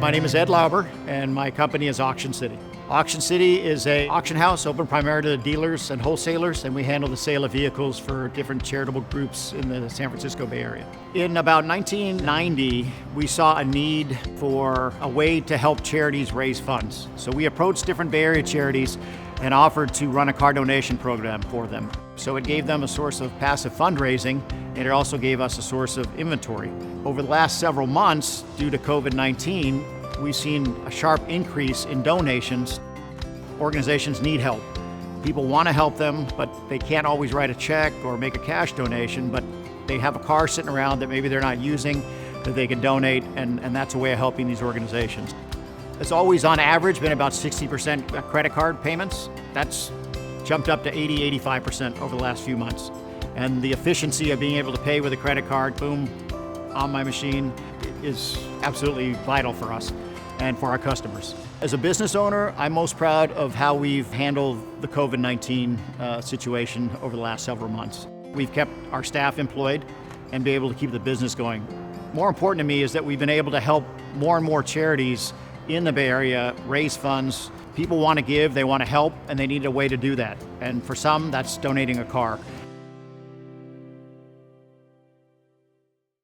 My name is Ed Lauber, and my company is Auction City. Auction City is an auction house open primarily to dealers and wholesalers, and we handle the sale of vehicles for different charitable groups in the San Francisco Bay Area. In about 1990, we saw a need for a way to help charities raise funds. So we approached different Bay Area charities and offered to run a car donation program for them. So it gave them a source of passive fundraising, and it also gave us a source of inventory. Over the last several months, due to COVID-19, we've seen a sharp increase in donations. Organizations need help. People want to help them, but they can't always write a check or make a cash donation, but they have a car sitting around that maybe they're not using that they can donate, and that's a way of helping these organizations. It's always, on average, been about 60% credit card payments. That's jumped up to 80-85% over the last few months. And the efficiency of being able to pay with a credit card, boom, on my machine, is absolutely vital for us and for our customers. As a business owner, I'm most proud of how we've handled the COVID-19 situation over the last several months. We've kept our staff employed and be able to keep the business going. More important to me is that we've been able to help more and more charities in the Bay Area raise funds. People want to give, they want to help, and they need a way to do that. And for some, that's donating a car.